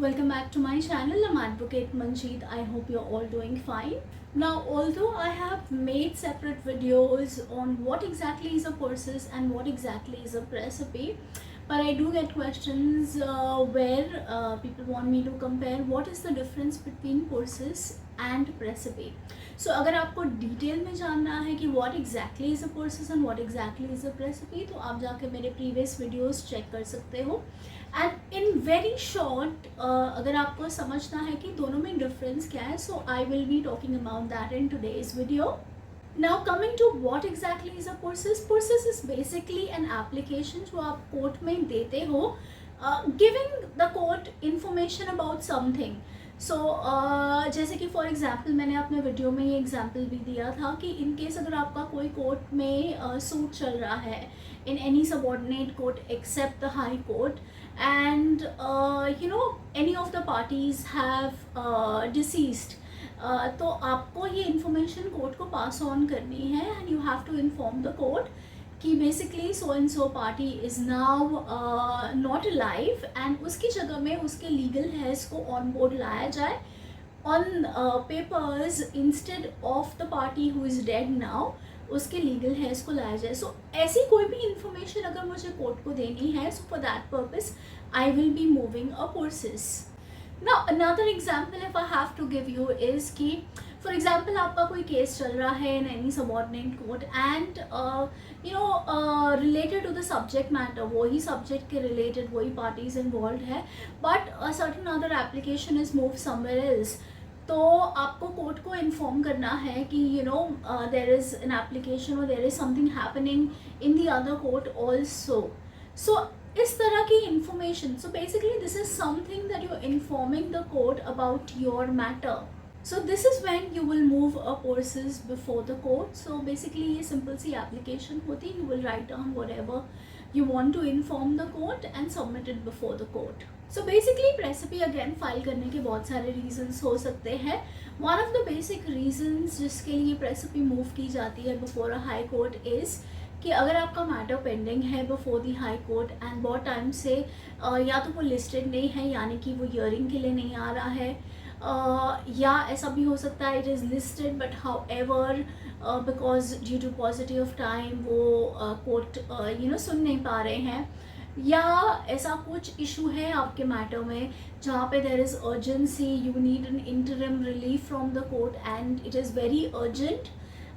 Welcome back to my channel. I'm Advocate Manjeet. I hope you're all doing fine. Now, although I have made separate videos on what exactly is a purses and what exactly is a recipe, but I do get questions where people want me to compare what is the difference between purses and recipe. So अगर आपको detail में जानना है कि what exactly is a purses and what exactly is a recipe, तो आप जाके मेरे previous videos check कर सकते हो. एंड इन वेरी शॉर्ट अगर आपको समझना है कि दोनों में डिफरेंस क्या है, so I will be talking about that in today's video. Now coming to what exactly is a purses. Purses is basically an application जो आप कोर्ट में देते हो, giving the court information about something. सो जैसे कि for example मैंने अपने video में ये एग्जांपल भी दिया था कि इन केस अगर आपका कोई कोर्ट में सूट चल रहा है in any subordinate court except the high court and any of the parties have deceased, तो आपको ये इन्फॉर्मेशन कोर्ट को पास ऑन करनी है and you have to inform the court कि basically so and so party is now not alive and उसकी जगह में उसके लीगल हेयर्स को ऑन बोर्ड लाया जाए on papers instead of the party who is dead now, उसके legal heirs को लाया जाए. सो ऐसी कोई भी इंफॉर्मेशन अगर मुझे कोर्ट को देनी है, so for that purpose I will be moving a purses. Now another example if I have to give you is कि for example आपका कोई केस चल रहा है in any subordinate court and related to the subject matter, वही subject के related वही parties involved है, but a certain other application is moved somewhere else. तो आपको कोर्ट को इन्फॉर्म करना है कि there is an application or there is something happening in the other court also. So इस तरह की information, so basically this is something that you are informing the court about your matter. So this is when you will move a purses before the court. So basically ये simple सी application होती है. You will write down whatever you want to inform the court and submit it before the court. So basically recipe again file करने के बहुत सारे reasons हो सकते हैं. One of the basic reasons जिसके लिए रेसिपी मूव की जाती है before a high court is कि अगर आपका मैटर पेंडिंग है before the high court and बहुत टाइम से या तो वो लिस्टेड नहीं है यानी कि वो हियरिंग के लिए नहीं आ रहा है, या ऐसा भी हो सकता है it is listed but however because due to paucity of time वो कोर्ट सुन नहीं पा रहे हैं, या ऐसा कुछ इशू है आपके मैटर में जहाँ पे there is urgency, you need an interim relief from the court and it is very urgent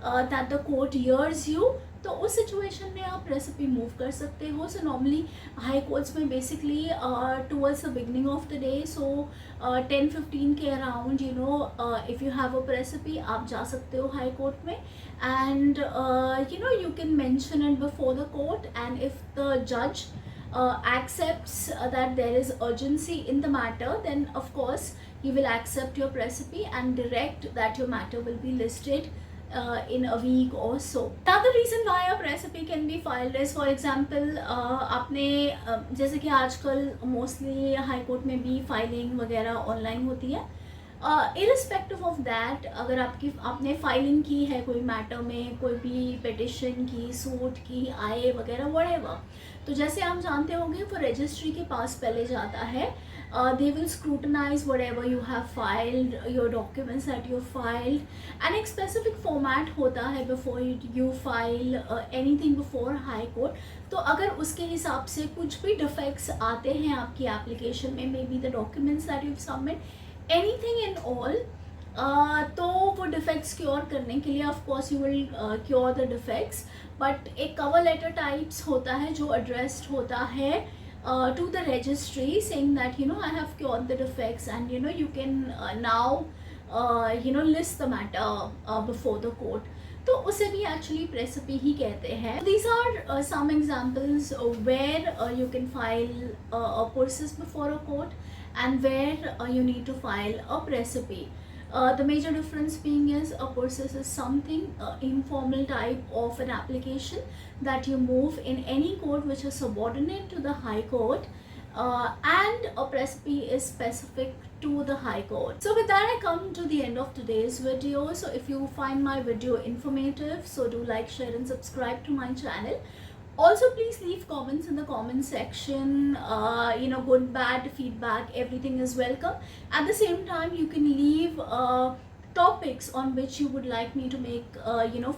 that the court hears you, तो उस सिचुएशन में आप रेसिपी मूव कर सकते हो. सो नॉर्मली हाई कोर्ट्स में basically towards the beginning of the day, so 10-15 के around if you have a recipe आप जा सकते हो हाई कोर्ट में and you can mention it before the court and if the जज accepts that there is urgency in the matter, then of course he will accept your recipe and direct that your matter will be listed in a week or so. Another reason why a recipe can be filed is for example आपने जैसे कि आजकल mostly high court में भी filing वगैरह online होती है. Irrespective of that अगर आपने फाइलिंग की है कोई मैटर में, कोई भी पिटिशन की, सूट की, आए वगैरह व्हाटएवर, तो जैसे आप जानते होंगे वो रजिस्ट्री के पास पहले जाता है. They will scrutinize whatever you have filed, your documents that you filed, and एक specific format होता है before you file anything before high court. तो अगर उसके हिसाब से कुछ भी डिफेक्ट्स आते हैं आपकी एप्लीकेशन में, may be the documents that you submit, anything in all, तो वो डिफेक्ट्स क्योर करने के लिए of course you will cure the defects, but एक कवर लेटर टाइप्स होता है जो एड्रेस्ड होता है to the registry saying that I have cured the defects and you can now list the matter before the court. तो उसे भी actually recipe ही कहते हैं. These are some examples where you can file a purses before a court and where you need to file a recipe. The major difference being is a purses is something informal type of an application that you move in any court which is subordinate to the high court, and a recipe is specific to the high court. So with that I come to the end of today's video. So if you find my video informative, so do like, share and subscribe to my channel. Also, please leave comments in the comment section. Good, bad feedback, everything is welcome. At the same time, you can leave topics on which you would like me to make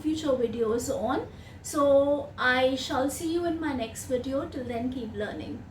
future videos on. So I shall see you in my next video. Till then, keep learning.